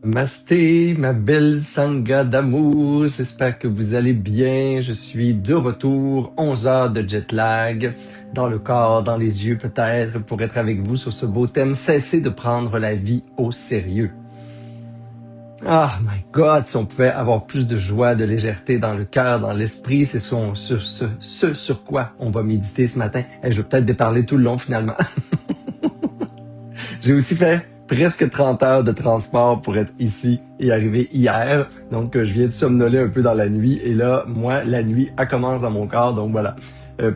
Masté, ma belle sangha d'amour, j'espère que vous allez bien. Je suis de retour, 11 heures de jet lag, dans le corps, dans les yeux peut-être, pour être avec vous sur ce beau thème. Cessez de prendre la vie au sérieux. Ah, my God, si on pouvait avoir plus de joie, de légèreté dans le cœur, dans l'esprit, c'est ce sur quoi on va méditer ce matin. Et je vais peut-être déparler tout le long finalement. J'ai aussi fait presque 30 heures de transport pour être ici et arriver hier. Donc, je viens de somnoler un peu dans la nuit. Et là, moi, la nuit, elle commence dans mon corps. Donc, voilà.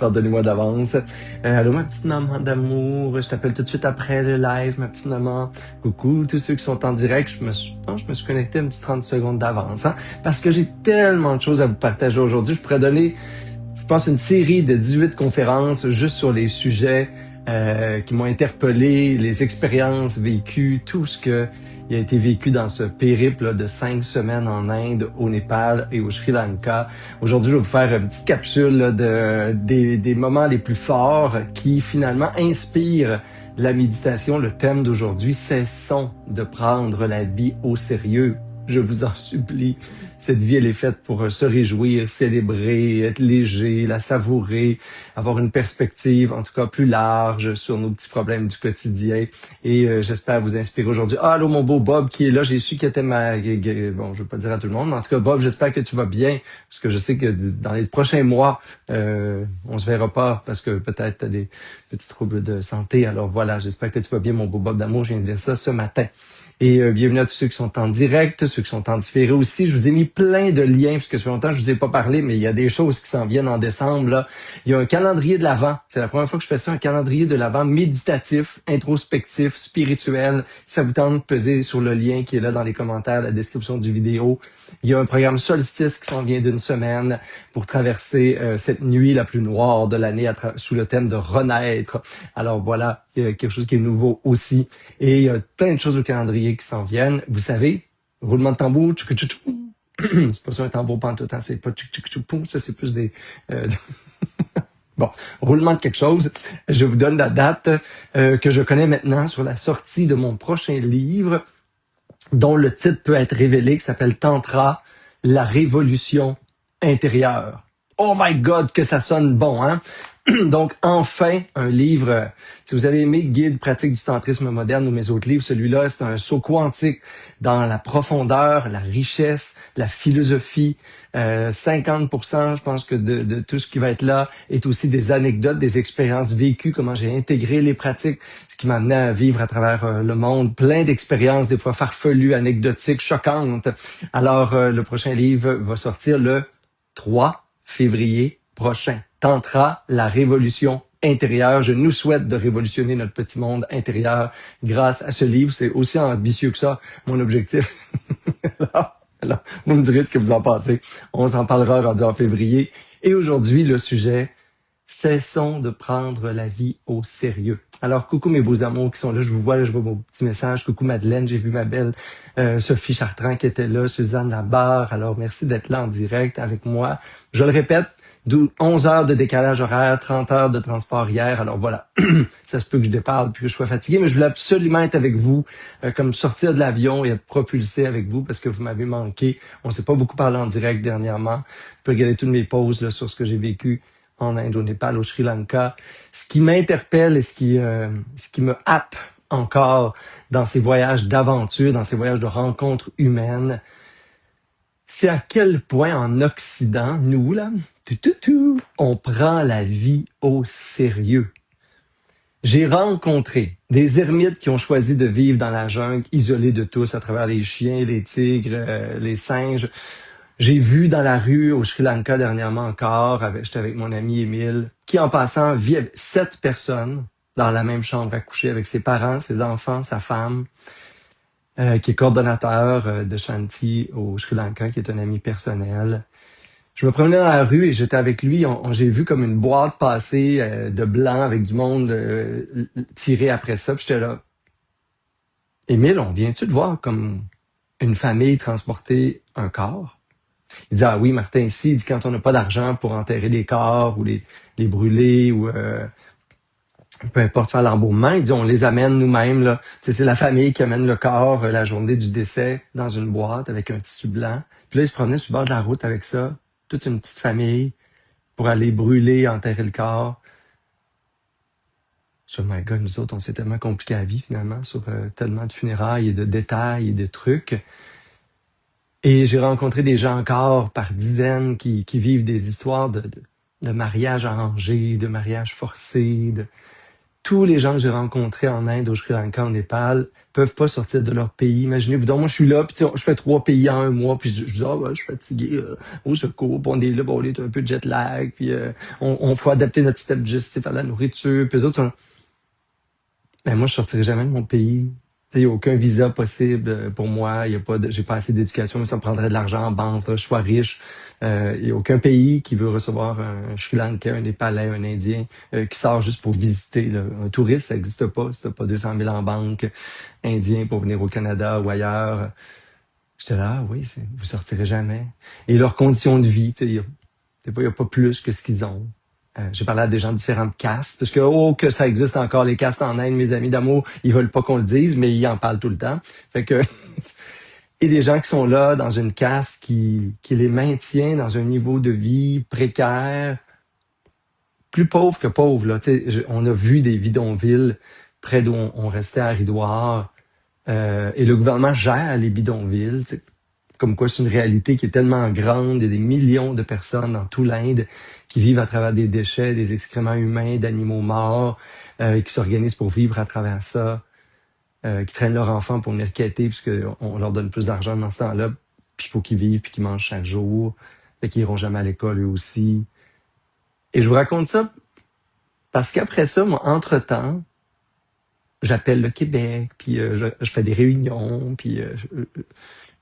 Pardonnez-moi d'avance. Allô, ma petite maman d'amour. Je t'appelle tout de suite après le live, ma petite maman. Coucou, tous ceux qui sont en direct. Je me suis connecté une petite 30 secondes d'avance. Hein, parce que j'ai tellement de choses à vous partager aujourd'hui. Je pourrais donner, je pense, une série de 18 conférences juste sur les sujets qui m'ont interpellé, les expériences vécues, tout ce qui a été vécu dans ce périple là, de 5 semaines en Inde, au Népal et au Sri Lanka. Aujourd'hui, je vais vous faire une petite capsule là, des moments les plus forts qui finalement inspirent la méditation. Le thème d'aujourd'hui, cessons de prendre la vie au sérieux. Je vous en supplie. Cette vie, elle est faite pour se réjouir, célébrer, être léger, la savourer, avoir une perspective, en tout cas, plus large sur nos petits problèmes du quotidien. Et j'espère vous inspirer aujourd'hui. Ah, allô, mon beau Bob qui est là. J'ai su qu'il était bon, je veux pas dire à tout le monde, mais en tout cas, Bob, j'espère que tu vas bien, parce que je sais que dans les prochains mois, on se verra pas, parce que peut-être tu as des petits troubles de santé. Alors voilà, j'espère que tu vas bien, mon beau Bob d'amour. Je viens de dire ça ce matin. Et bienvenue à tous ceux qui sont en direct, ceux qui sont en différé aussi. Je vous ai mis plein de liens, parce que ça fait longtemps que je vous ai pas parlé, mais il y a des choses qui s'en viennent en décembre. Là. Il y a un calendrier de l'Avent. C'est la première fois que je fais ça, un calendrier de l'Avent méditatif, introspectif, spirituel. Si ça vous tente de peser sur le lien qui est là dans les commentaires, la description du vidéo. Il y a un programme solstice qui s'en vient d'une semaine pour traverser cette nuit la plus noire de l'année sous le thème de renaître. Alors voilà, il y a quelque chose qui est nouveau aussi. Et il y a plein de choses au calendrier qui s'en viennent. Vous savez, roulement de tambour, tchou tchou tchou. C'est pas ça un tambour pantoute, hein, c'est pas tchou tchou tchou poum, ça c'est plus des... Bon, roulement de quelque chose. Je vous donne la date que je connais maintenant sur la sortie de mon prochain livre, dont le titre peut être révélé, qui s'appelle Tantra, la révolution intérieure. Oh my God, que ça sonne bon, hein? Donc, enfin, un livre. Si vous avez aimé Guide pratique du tantrisme moderne ou mes autres livres, celui-là, c'est un saut quantique dans la profondeur, la richesse, la philosophie. 50%, je pense que de tout ce qui va être là est aussi des anecdotes, des expériences vécues, comment j'ai intégré les pratiques, ce qui m'a amené à vivre à travers le monde, plein d'expériences, des fois farfelues, anecdotiques, choquantes. Alors, le prochain livre va sortir le 3 février prochain. Tantra, la révolution intérieure. Je nous souhaite de révolutionner notre petit monde intérieur grâce à ce livre. C'est aussi ambitieux que ça, mon objectif. Alors, vous me direz ce que vous en pensez. On s'en parlera rendu en février. Et aujourd'hui, le sujet, cessons de prendre la vie au sérieux. Alors, coucou mes beaux amours qui sont là. Je vous vois, là, je vois vos petits messages. Coucou Madeleine, j'ai vu ma belle Sophie Chartrand qui était là, Suzanne Labarre. Alors, merci d'être là en direct avec moi. Je le répète, 11 heures de décalage horaire, 30 heures de transport hier. Alors voilà, ça se peut que je déparle puis que je sois fatigué, mais je voulais absolument être avec vous, comme sortir de l'avion et être propulsé avec vous parce que vous m'avez manqué. On s'est pas beaucoup parlé en direct dernièrement. Je peux regarder toutes mes pauses là, sur ce que j'ai vécu en Inde, au Népal, au Sri Lanka. Ce qui m'interpelle et ce qui me happe encore dans ces voyages d'aventure, dans ces voyages de rencontres humaines, c'est à quel point en Occident, nous, là, on prend la vie au sérieux. J'ai rencontré des ermites qui ont choisi de vivre dans la jungle, isolés de tous, à travers les chiens, les tigres, les singes. J'ai vu dans la rue au Sri Lanka dernièrement encore, j'étais avec mon ami Émile, qui en passant vit avec 7 personnes dans la même chambre à coucher avec ses parents, ses enfants, sa femme. Qui est coordonnateur de Shanti au Sri Lanka, qui est un ami personnel. Je me promenais dans la rue et j'étais avec lui. J'ai vu comme une boîte passer de blanc avec du monde tiré après ça. Puis j'étais là, Émile, on vient-tu de voir comme une famille transporter un corps? Il dit, ah oui, Martin, ici, il dit, quand on n'a pas d'argent pour enterrer les corps ou les brûler ou peu importe faire l'embaumement, il dit on les amène nous-mêmes là. Tu sais, c'est la famille qui amène le corps la journée du décès dans une boîte avec un tissu blanc. Puis là, ils se promenaient sur le bord de la route avec ça, toute une petite famille pour aller brûler, enterrer le corps. Je dis, oh my God, nous autres, on s'est tellement compliqué la vie finalement sur tellement de funérailles et de détails et de trucs. Et j'ai rencontré des gens encore par dizaines qui vivent des histoires de mariages arrangés, de mariages forcés, tous les gens que j'ai rencontrés en Inde, au Sri Lanka, au Népal, peuvent pas sortir de leur pays. Imaginez-vous donc, moi je suis là, puis je fais 3 pays en un mois, puis je dis ah ben, je suis fatigué, au secours, puis on est là, bon, on est un peu de jet lag, puis on faut adapter notre système digestif à la nourriture, puis les autres sont ben moi je sortirai jamais de mon pays. Il n'y a aucun visa possible pour moi, y a pas j'ai pas assez d'éducation, mais ça me prendrait de l'argent en banque, là, je sois riche. Il n'y a aucun pays qui veut recevoir un Sri Lankais, un Népalais, un Indien qui sort juste pour visiter. Là. Un touriste, ça n'existe pas. Si t'as pas 200 000 en banque, Indien pour venir au Canada ou ailleurs. J'étais là, ah oui, vous sortirez jamais. Et leurs conditions de vie, des fois, il n'y a pas plus que ce qu'ils ont. J'ai parlé à des gens de différentes castes, parce que, oh, que ça existe encore, les castes en Inde, mes amis d'amour, ils veulent pas qu'on le dise, mais ils en parlent tout le temps. Fait que, et des gens qui sont là dans une caste qui les maintient dans un niveau de vie précaire, plus pauvre que pauvre. Là. On a vu des bidonvilles près d'où on restait à Ridoir, et le gouvernement gère les bidonvilles. Comme quoi c'est une réalité qui est tellement grande, il y a des millions de personnes dans tout l'Inde qui vivent à travers des déchets, des excréments humains, d'animaux morts, et qui s'organisent pour vivre à travers ça. Qui traînent leurs enfants pour venir quêter puisqu'on leur donne plus d'argent dans ce temps-là, puis il faut qu'ils vivent puis qu'ils mangent chaque jour, fait qu'ils iront jamais à l'école eux aussi. Et je vous raconte ça parce qu'après ça, moi, entre-temps, j'appelle le Québec, puis je fais des réunions, puis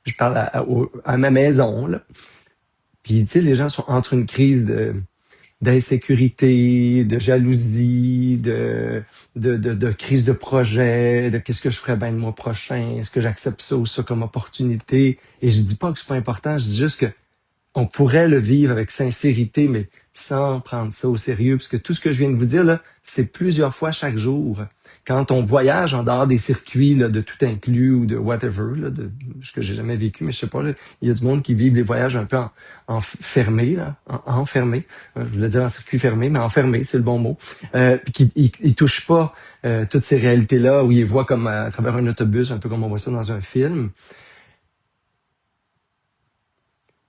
je parle à ma maison, là. Puis, tu sais, les gens sont entre une crise d'insécurité, de jalousie, de crise de projet, de qu'est-ce que je ferais bien le mois prochain, est-ce que j'accepte ça ou ça comme opportunité. Et je dis pas que c'est pas important, je dis juste que on pourrait le vivre avec sincérité, mais sans prendre ça au sérieux, parce que tout ce que je viens de vous dire, là, c'est plusieurs fois chaque jour. Quand on voyage en dehors des circuits là, de tout inclus ou de whatever, là, de ce que j'ai jamais vécu, mais je sais pas, là, il y a du monde qui vit des voyages un peu en fermé, là, enfermé. Je voulais dire en circuit fermé, mais enfermé, c'est le bon mot. Puis qui ils touchent pas toutes ces réalités-là, où ils les voient comme à travers un autobus, un peu comme on voit ça dans un film.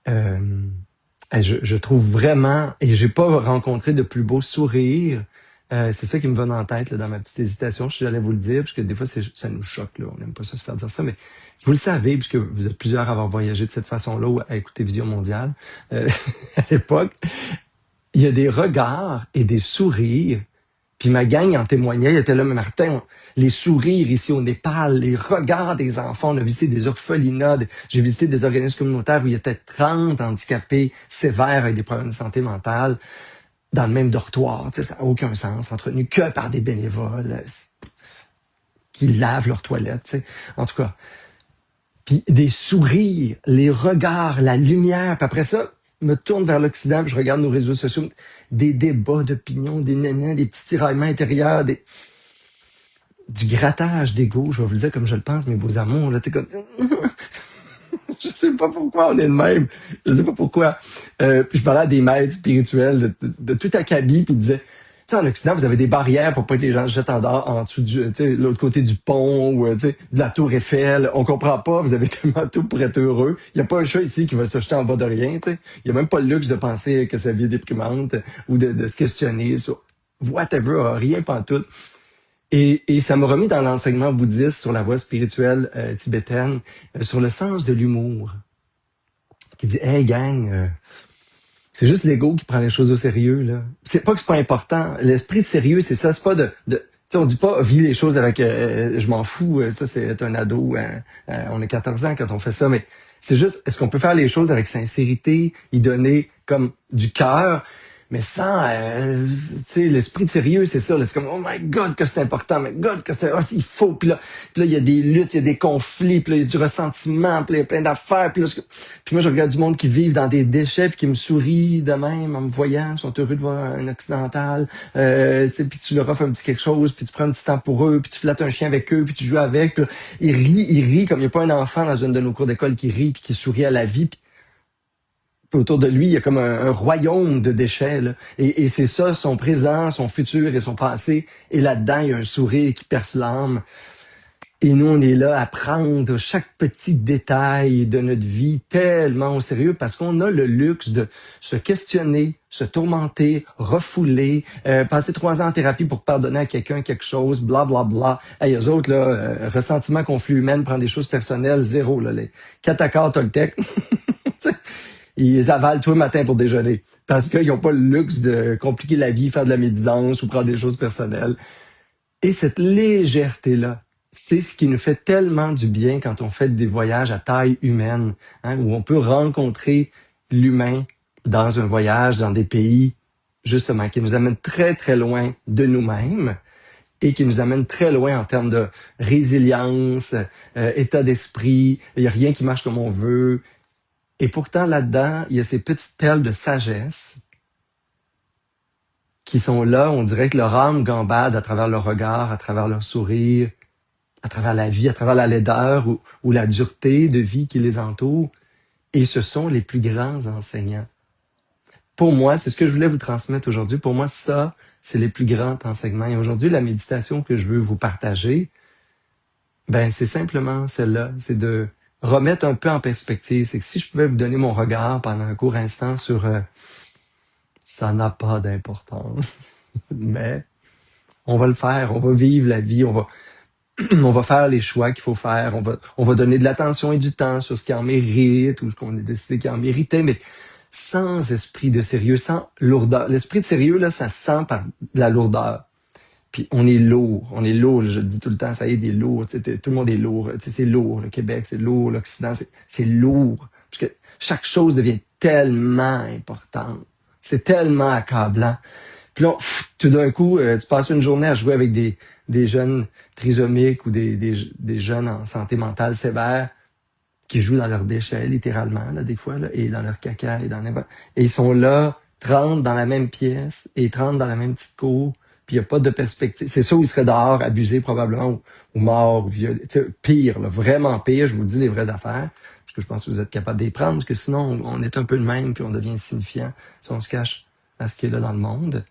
Je trouve vraiment, et j'ai pas rencontré de plus beau sourire. C'est ça qui me va en tête là, dans ma petite hésitation. Je suis allé vous le dire, parce que des fois, ça nous choque. Là. On n'aime pas ça se faire dire ça, mais vous le savez, puisque vous êtes plusieurs à avoir voyagé de cette façon-là ou à écouter Vision Mondiale à l'époque. Il y a des regards et des sourires. Puis ma gang en témoignait, il était là, mais Martin, les sourires ici au Népal, les regards des enfants, on a visité des orphelinats, j'ai visité des organismes communautaires où il y avait 30 handicapés sévères avec des problèmes de santé mentale dans le même dortoir. Tu sais, ça n'a aucun sens, entretenu que par des bénévoles qui lavent leurs toilettes. Tu sais. En tout cas, puis des sourires, les regards, la lumière, puis après ça, me tourne vers l'Occident, puis je regarde nos réseaux sociaux, des débats d'opinion, des nanas, des petits tiraillements intérieurs, du grattage d'ego, je vais vous le dire comme je le pense, mes beaux amours, là, t'es comme... je sais pas pourquoi on est de même, je sais pas pourquoi. Puis je parlais à des maîtres spirituels de tout acabit, puis ils disaient, tu sais, en Occident, vous avez des barrières pour pas que les gens se jettent en dessous du, tu sais, l'autre côté du pont ou, tu sais, de la tour Eiffel. On comprend pas, vous avez tellement tout pour être heureux. Il y a pas un chat ici qui va se jeter en bas de rien, tu sais. Il y a même pas le luxe de penser que sa vie est déprimante ou de se questionner sur whatever, rien pantoute. Et ça m'a remis dans l'enseignement bouddhiste sur la voie spirituelle tibétaine, sur le sens de l'humour. Qui dit, hey gang, c'est juste l'ego qui prend les choses au sérieux, là. C'est pas que c'est pas important. L'esprit de sérieux, c'est ça. C'est pas tu sais, on dit pas, vis les choses avec, je m'en fous, ça c'est un ado, on est 14 ans quand on fait ça, mais c'est juste, est-ce qu'on peut faire les choses avec sincérité, y donner comme du cœur, mais sans, tu sais, l'esprit de sérieux, c'est ça. Là, c'est comme, oh my God, que c'est important, my God, que c'est, oh, il faut. Puis là, il y a des luttes, il y a des conflits, puis là, il y a du ressentiment, puis là, il y a plein d'affaires. Puis moi, je regarde du monde qui vivent dans des déchets, puis qui me sourit de même en me voyant, ils sont heureux de voir un occidental. Tu sais, puis tu leur offres un petit quelque chose, puis tu prends un petit temps pour eux, puis tu flattes un chien avec eux, puis tu joues avec. Puis là, ils rient comme il n'y a pas un enfant dans une de nos cours d'école qui rit, puis qui sourit à la vie. Puis autour de lui, il y a comme un royaume de déchets. Là. Et c'est ça, son présent, son futur et son passé. Et là-dedans, il y a un sourire qui perce l'âme. Et nous, on est là à prendre chaque petit détail de notre vie tellement au sérieux parce qu'on a le luxe de se questionner, se tourmenter, refouler, passer 3 ans en thérapie pour pardonner à quelqu'un quelque chose, bla bla bla. Hey, eux autres, là, ressentiment, conflit humain, prendre des choses personnelles, zéro. Là, les 4 accords Toltec. Ils avalent tout le matin pour déjeuner parce qu'ils n'ont pas le luxe de compliquer la vie, faire de la médisance ou prendre des choses personnelles. Et cette légèreté-là, c'est ce qui nous fait tellement du bien quand on fait des voyages à taille humaine, hein, où on peut rencontrer l'humain dans un voyage, dans des pays, justement, qui nous amènent très, très loin de nous-mêmes et qui nous amènent très loin en termes de résilience, état d'esprit. Il n'y a rien qui marche comme on veut. Et pourtant, là-dedans, il y a ces petites perles de sagesse qui sont là. On dirait que leur âme gambade à travers leur regard, à travers leur sourire, à travers la vie, à travers la laideur ou la dureté de vie qui les entoure. Et ce sont les plus grands enseignants. Pour moi, c'est ce que je voulais vous transmettre aujourd'hui. Pour moi, ça, c'est les plus grands enseignements. Et aujourd'hui, la méditation que je veux vous partager, ben, c'est simplement celle-là. C'est de remettre un peu en perspective. C'est que si je pouvais vous donner mon regard pendant un court instant sur ça n'a pas d'importance, mais on va le faire, on va vivre la vie, on va faire les choix qu'il faut faire, on va donner de l'attention et du temps sur ce qui en mérite ou ce qu'on a décidé qui en méritait, mais sans esprit de sérieux, sans lourdeur. L'esprit de sérieux, là, ça se sent par de la lourdeur. Puis on est lourd, je le dis tout le temps, ça y est, des lourds, tout le monde est lourd, c'est lourd, le Québec, c'est lourd, l'Occident, c'est lourd. Parce que chaque chose devient tellement importante, c'est tellement accablant. Puis là, tout d'un coup, tu passes une journée à jouer avec des jeunes trisomiques ou des jeunes en santé mentale sévère qui jouent dans leurs déchets, littéralement, là, des fois, là, et dans leur caca, et ils sont là, 30 dans la même pièce, et 30 dans la même petite cour, puis il n'y a pas de perspective. C'est sûr, ils seraient dehors, abusés probablement, ou morts, ou violés. Pire, là, vraiment pire, je vous dis les vraies affaires, parce que je pense que vous êtes capable d'y prendre, parce que sinon, on est un peu de même, puis on devient insignifiant si on se cache à ce qui est là dans le monde.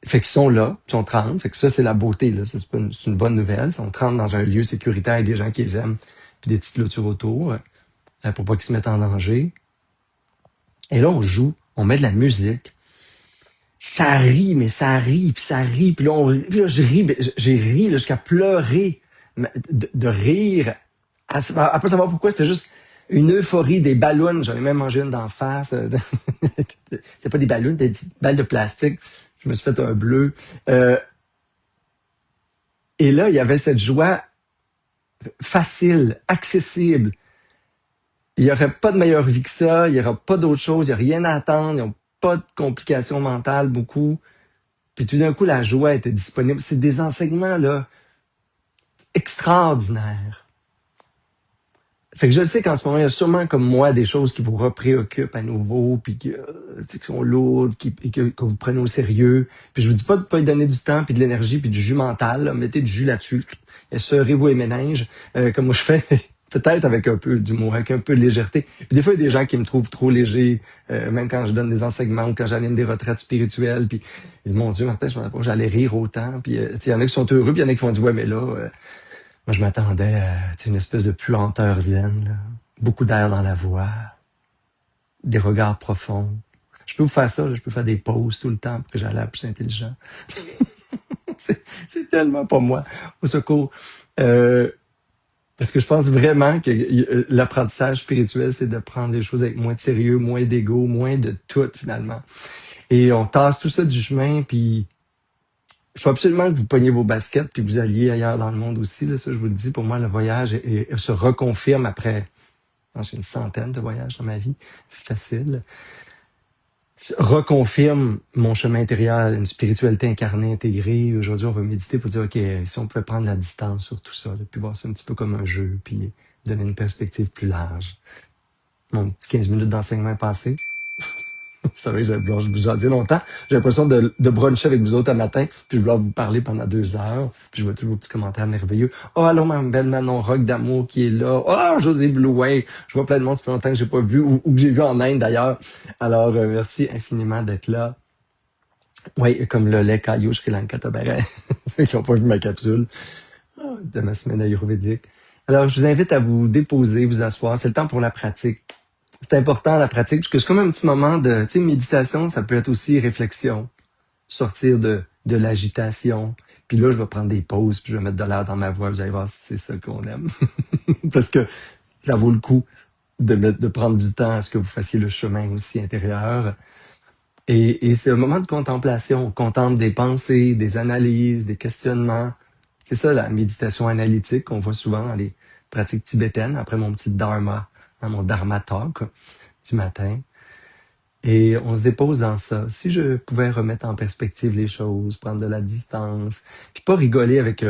Fait qu'ils sont là, ils sont 30, fait que ça, c'est la beauté, là. C'est une bonne nouvelle. Ils sont 30 dans un lieu sécuritaire avec des gens qui les aiment, puis des petites clôtures autour, pour pas qu'ils se mettent en danger. Et là, on joue, on met de la musique. Ça rit, mais ça rit, puis là, puis là je ris, j'ai ri là, jusqu'à pleurer, de rire, à pas savoir pourquoi, c'était juste une euphorie, des ballons, j'en ai même mangé une d'en face. C'est pas des ballons, des petites balles de plastique. Je me suis fait un bleu. Et là, il y avait cette joie facile, accessible. Il n'y aurait pas de meilleure vie que ça, il n'y aura pas d'autre chose, il n'y a rien à attendre, il n'y a pas de complications mentales, beaucoup. Puis tout d'un coup, la joie était disponible. C'est des enseignements là extraordinaires. Fait que je sais qu'en ce moment, il y a sûrement comme moi des choses qui vous repréoccupent à nouveau, puis qui sont lourdes, que vous prenez au sérieux. Puis je vous dis pas de pas y donner du temps, puis de l'énergie, puis du jus mental. Là. Mettez du jus là-dessus. Et serrez-vous les méninges, comme moi je fais. Peut-être avec un peu d'humour, avec un peu de légèreté. Puis des fois, il y a des gens qui me trouvent trop léger, même quand je donne des enseignements ou quand j'anime des retraites spirituelles. Puis ils disent, mon Dieu, Martin, je ne pensais pas que j'allais rire autant. Puis il y en a qui sont heureux, puis il y en a qui vont dire, ouais, mais là, moi, je m'attendais à une espèce de puanteur zen, là. Beaucoup d'air dans la voix, des regards profonds. Je peux vous faire ça, là, je peux faire des pauses tout le temps pour que j'aille l'air plus intelligent. c'est tellement pas moi. Au secours. Parce que je pense vraiment que l'apprentissage spirituel, c'est de prendre les choses avec moins de sérieux, moins d'ego, moins de tout, finalement. Et on tasse tout ça du chemin, puis il faut absolument que vous pogniez vos baskets puis vous alliez ailleurs dans le monde aussi. Là, ça, je vous le dis, pour moi, le voyage se reconfirme après, je pense, une centaine de voyages dans ma vie. Facile. reconfirme mon chemin intérieur, une spiritualité incarnée, intégrée. Aujourd'hui, on va méditer pour dire, OK, si on pouvait prendre la distance sur tout ça, là, puis voir ça un petit peu comme un jeu, puis donner une perspective plus large. Mon petit 15 minutes d'enseignement est passé. Vous savez, je vais vous en dire longtemps. J'ai l'impression de bruncher avec vous autres un matin, puis je vais vous parler pendant 2 heures, puis je vois tous vos petits commentaires merveilleux. Oh, allô, ma belle Manon Rock d'amour qui est là. Oh, José Blouin. Je vois plein de monde, ça fait longtemps que j'ai pas vu, ou que j'ai vu en Inde d'ailleurs. Alors, merci infiniment d'être là. Oui, comme le lait Caillou Sri Lanka Tabaret, ceux qui n'ont pas vu ma capsule de ma semaine ayurvédique. Alors, je vous invite à vous déposer, vous asseoir. C'est le temps pour la pratique. C'est important la pratique, parce que c'est comme un petit moment de, tu sais, méditation, ça peut être aussi réflexion, sortir de l'agitation. Puis là, je vais prendre des pauses, puis je vais mettre de l'air dans ma voix, vous allez voir si c'est ça qu'on aime. Parce que ça vaut le coup de prendre du temps à ce que vous fassiez le chemin aussi intérieur. Et c'est un moment de contemplation. On contemple des pensées, des analyses, des questionnements. C'est ça la méditation analytique qu'on voit souvent dans les pratiques tibétaines, après mon petit dharma, hein, mon dharma talk du matin. Et on se dépose dans ça. Si je pouvais remettre en perspective les choses, prendre de la distance, puis pas rigoler avec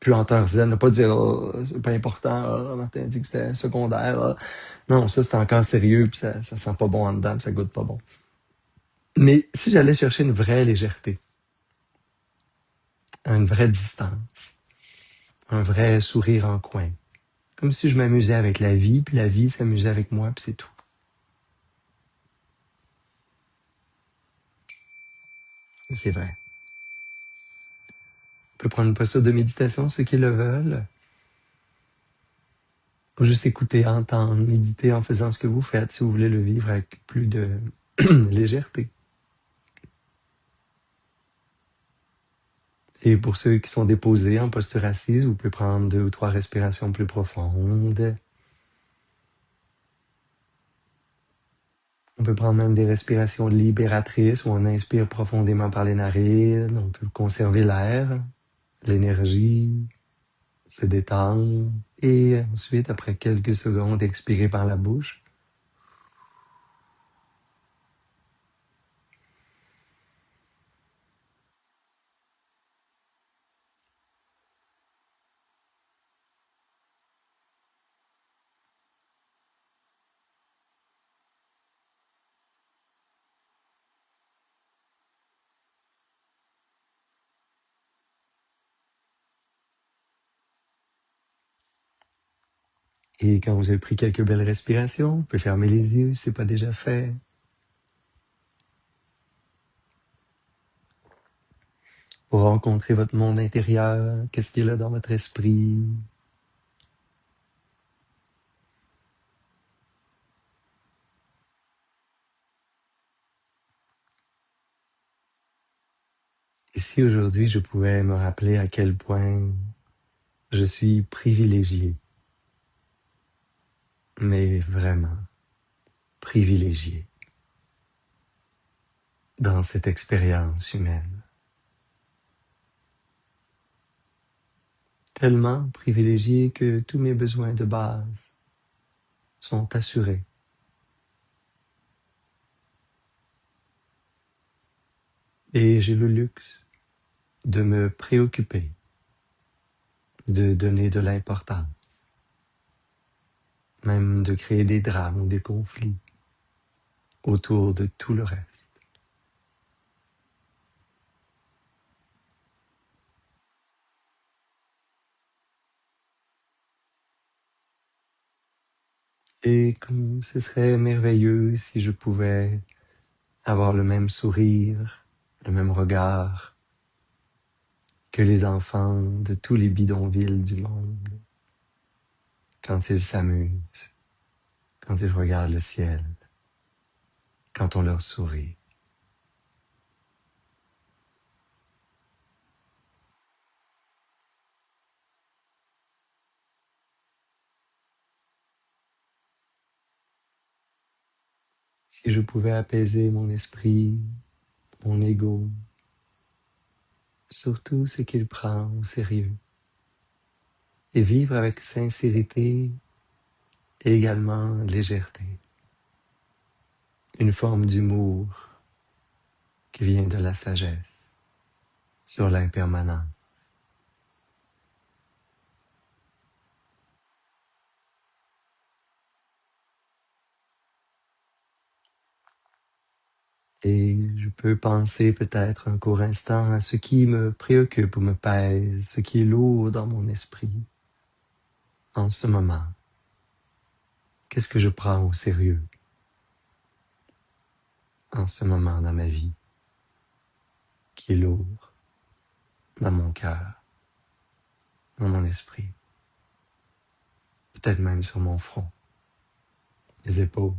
puanteur zen, ne pas dire oh, c'est pas important, oh, Martin a dit que c'était secondaire. Oh. Non, ça c'est encore sérieux, puis ça sent pas bon en dedans, puis ça goûte pas bon. Mais si j'allais chercher une vraie légèreté, une vraie distance, un vrai sourire en coin, comme si je m'amusais avec la vie, puis la vie s'amusait avec moi, puis c'est tout. C'est vrai. On peut prendre une posture de méditation, ceux qui le veulent. Faut juste écouter, entendre, méditer en faisant ce que vous faites, si vous voulez le vivre avec plus de légèreté. Et pour ceux qui sont déposés en posture assise, vous pouvez prendre 2 ou 3 respirations plus profondes. On peut prendre même des respirations libératrices où on inspire profondément par les narines. On peut conserver l'air, l'énergie, se détendre. Et ensuite, après quelques secondes, expirer par la bouche. Et quand vous avez pris quelques belles respirations, vous pouvez fermer les yeux si ce n'est pas déjà fait. Pour rencontrer votre monde intérieur, qu'est-ce qui est là dans votre esprit. Et si aujourd'hui je pouvais me rappeler à quel point je suis privilégié, mais vraiment privilégié dans cette expérience humaine. Tellement privilégié que tous mes besoins de base sont assurés. Et j'ai le luxe de me préoccuper, de donner de l'importance, même de créer des drames ou des conflits autour de tout le reste. Et comme ce serait merveilleux si je pouvais avoir le même sourire, le même regard que les enfants de tous les bidonvilles du monde quand ils s'amusent, quand ils regardent le ciel, quand on leur sourit. Si je pouvais apaiser mon esprit, mon ego, surtout ce qu'il prend au sérieux, et vivre avec sincérité et également légèreté. une forme d'humour qui vient de la sagesse sur l'impermanent. Et je peux penser peut-être un court instant à ce qui me préoccupe ou me pèse, ce qui est lourd dans mon esprit en ce moment. Qu'est-ce que je prends au sérieux en ce moment dans ma vie qui est lourd dans mon cœur, dans mon esprit, peut-être même sur mon front, les épaules.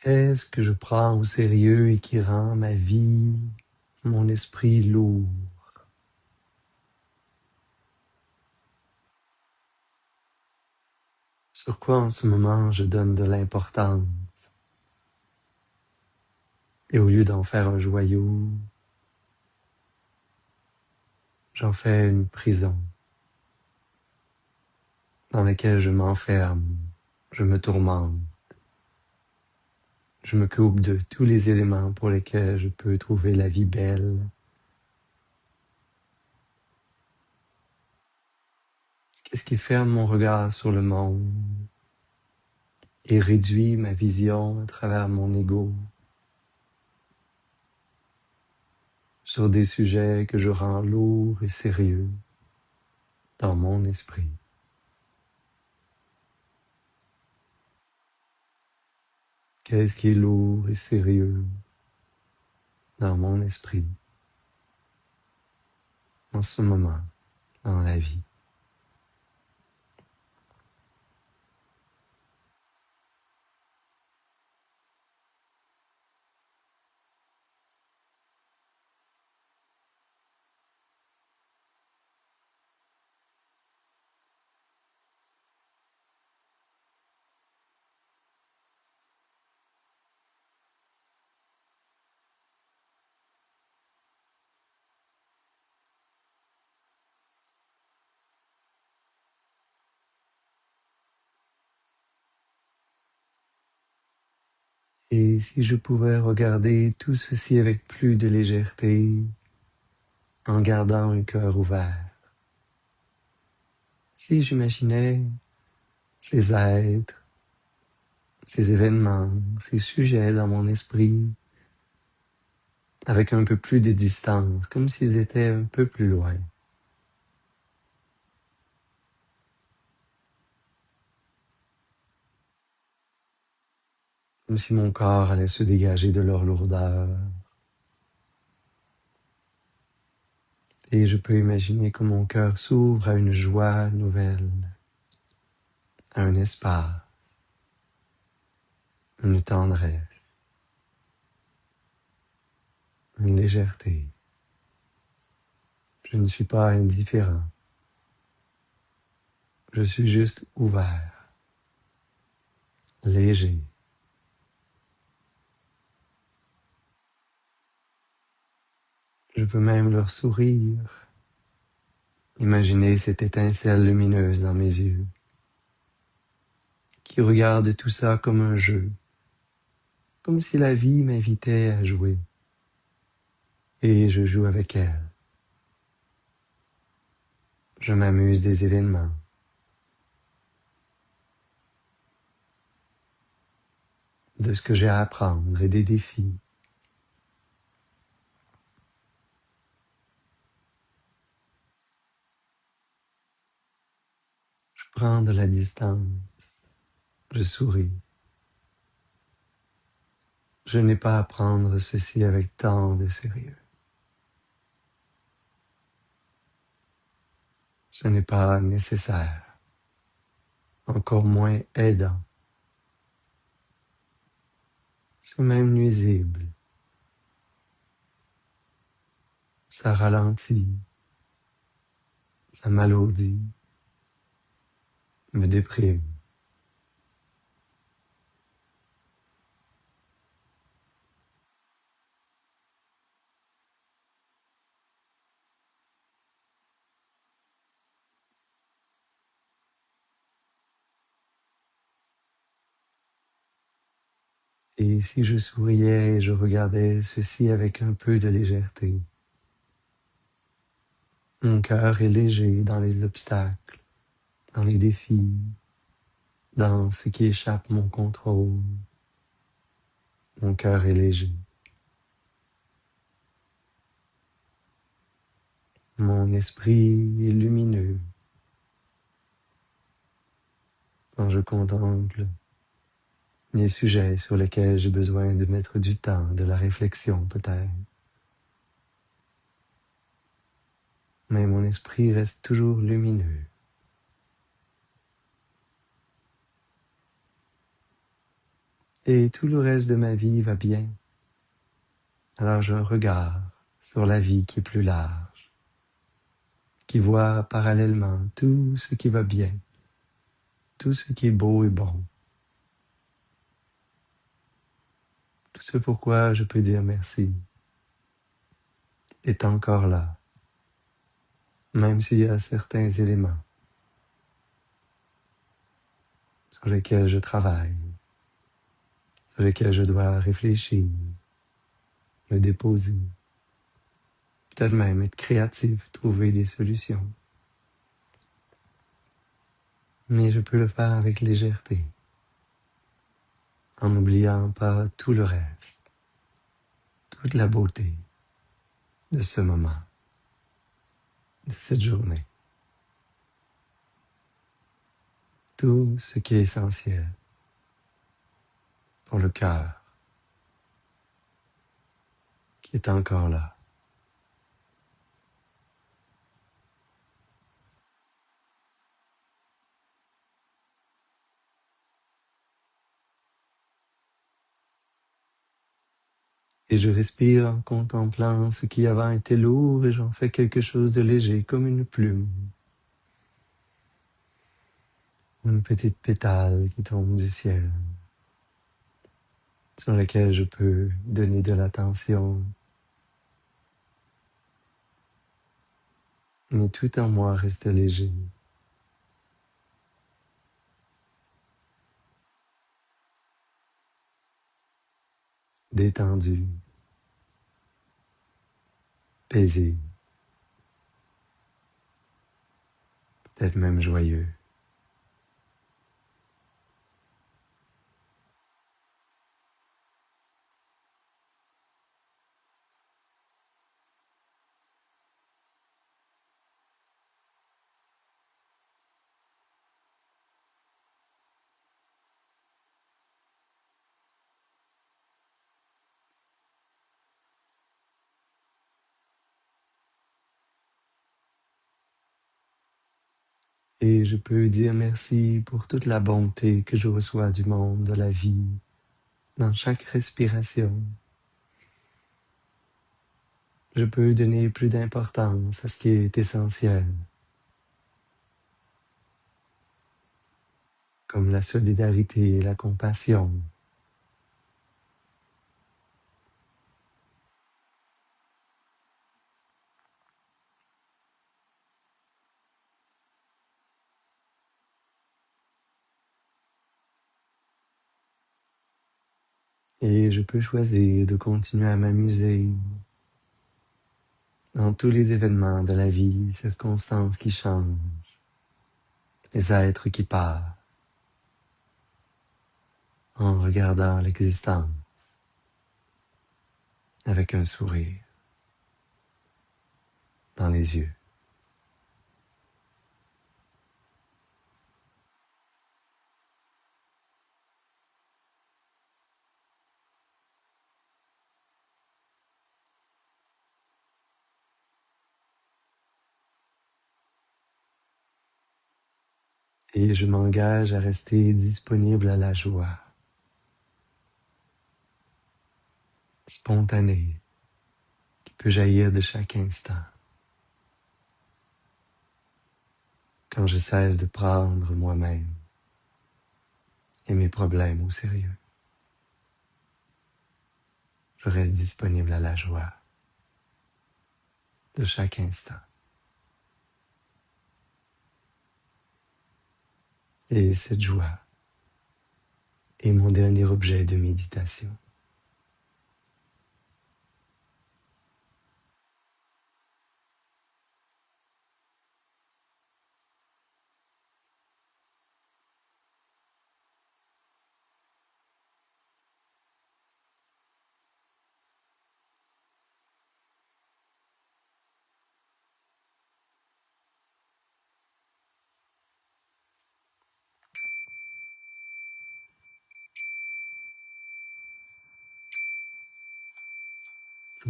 Qu'est-ce que je prends au sérieux et qui rend ma vie, mon esprit lourd? Sur quoi en ce moment je donne de l'importance? Et au lieu d'en faire un joyau, j'en fais une prison dans laquelle je m'enferme, je me tourmente, je me coupe de tous les éléments pour lesquels je peux trouver la vie belle. Qu'est-ce qui ferme mon regard sur le monde et réduit ma vision à travers mon ego sur des sujets que je rends lourds et sérieux dans mon esprit? Qu'est-ce qui est lourd et sérieux dans mon esprit en ce moment dans la vie? Et si je pouvais regarder tout ceci avec plus de légèreté, en gardant un cœur ouvert? Si j'imaginais ces êtres, ces événements, ces sujets dans mon esprit, avec un peu plus de distance, comme s'ils étaient un peu plus loin. Comme si mon corps allait se dégager de leur lourdeur. Et je peux imaginer que mon cœur s'ouvre à une joie nouvelle, à un espace, une tendresse, une légèreté. Je ne suis pas indifférent. Je suis juste ouvert, léger. Je peux même leur sourire. Imaginez cette étincelle lumineuse dans mes yeux, qui regarde tout ça comme un jeu, comme si la vie m'invitait à jouer. Et je joue avec elle. Je m'amuse des événements, de ce que j'ai à apprendre et des défis. Je prends de la distance, je souris. Je n'ai pas à prendre ceci avec tant de sérieux. Ce n'est pas nécessaire, encore moins aidant. C'est même nuisible. Ça ralentit, ça m'alourdit, me déprime. Et si je souriais et je regardais ceci avec un peu de légèreté, mon cœur est léger dans les obstacles, dans les défis, dans ce qui échappe mon contrôle. Mon cœur est léger. Mon esprit est lumineux quand je contemple les sujets sur lesquels j'ai besoin de mettre du temps, de la réflexion peut-être. Mais mon esprit reste toujours lumineux. Et tout le reste de ma vie va bien. Alors j'ai un regard sur la vie qui est plus large, qui voit parallèlement tout ce qui va bien, tout ce qui est beau et bon, tout ce pourquoi je peux dire merci est encore là, même s'il y a certains éléments sur lesquels je travaille, sur lesquels je dois réfléchir, me déposer, peut-être même être créatif, trouver des solutions. Mais je peux le faire avec légèreté, en n'oubliant pas tout le reste, toute la beauté de ce moment, de cette journée, tout ce qui est essentiel pour le cœur qui est encore là. Et je respire en contemplant ce qui avant était lourd et j'en fais quelque chose de léger comme une plume, une petite pétale qui tombe du ciel, sur laquelle je peux donner de l'attention. Mais tout en moi reste léger, détendu, paisible, peut-être même joyeux. Et je peux dire merci pour toute la bonté que je reçois du monde, de la vie, dans chaque respiration. Je peux donner plus d'importance à ce qui est essentiel, comme la solidarité et la compassion. Et je peux choisir de continuer à m'amuser dans tous les événements de la vie, circonstances qui changent, les êtres qui partent, en regardant l'existence avec un sourire dans les yeux. Et je m'engage à rester disponible à la joie, spontanée, qui peut jaillir de chaque instant. Quand je cesse de prendre moi-même et mes problèmes au sérieux, je reste disponible à la joie de chaque instant. Et cette joie est mon dernier objet de méditation.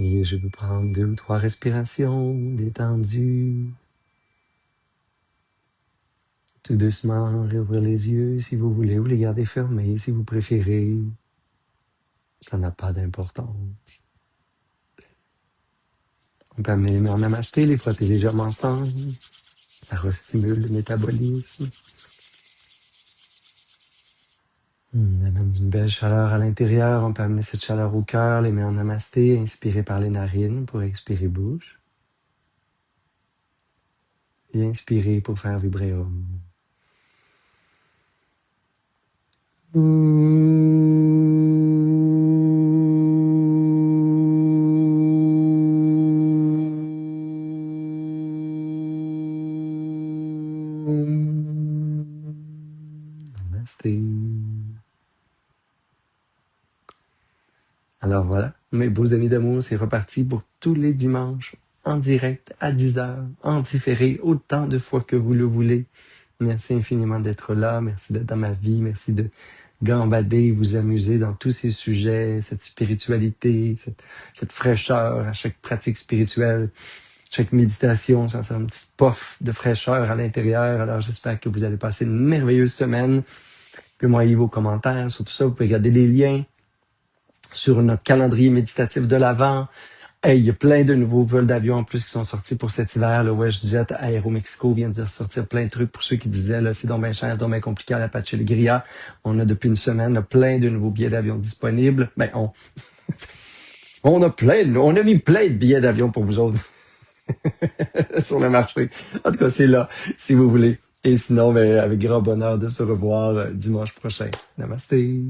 Et je peux prendre 2 ou 3 respirations détendues. Tout doucement, réouvrir les yeux si vous voulez, ou les garder fermés si vous préférez. Ça n'a pas d'importance. On peut amener les mains en namasté, les frotter légèrement ensemble. Ça restimule le métabolisme. On amène une belle chaleur à l'intérieur. On peut amener cette chaleur au cœur, les mains en namasté, inspirer par les narines pour expirer bouche. Et inspirer pour faire vibrer Om. Namasté. Alors voilà, mes beaux amis d'amour, c'est reparti pour tous les dimanches, en direct, à 10h, en différé, autant de fois que vous le voulez. Merci infiniment d'être là, merci d'être dans ma vie, merci de gambader, vous amuser dans tous ces sujets, cette spiritualité, cette fraîcheur à chaque pratique spirituelle, chaque méditation, ça une petite puff de fraîcheur à l'intérieur. Alors j'espère que vous allez passer une merveilleuse semaine. Puis m'envoyer vos commentaires sur tout ça, vous pouvez regarder les liens sur notre calendrier méditatif de l'Avent. Hey, il y a plein de nouveaux vols d'avion en plus qui sont sortis pour cet hiver. Le WestJet Aéromexico vient de sortir plein de trucs pour ceux qui disaient là, c'est donc bien cher, c'est donc bien compliqué à l'Apache Alegria. On a depuis une semaine là, plein de nouveaux billets d'avion disponibles. Ben, on a mis plein de billets d'avion pour vous autres sur le marché. En tout cas, c'est là, si vous voulez. Et sinon, ben, avec grand bonheur de se revoir dimanche prochain. Namasté.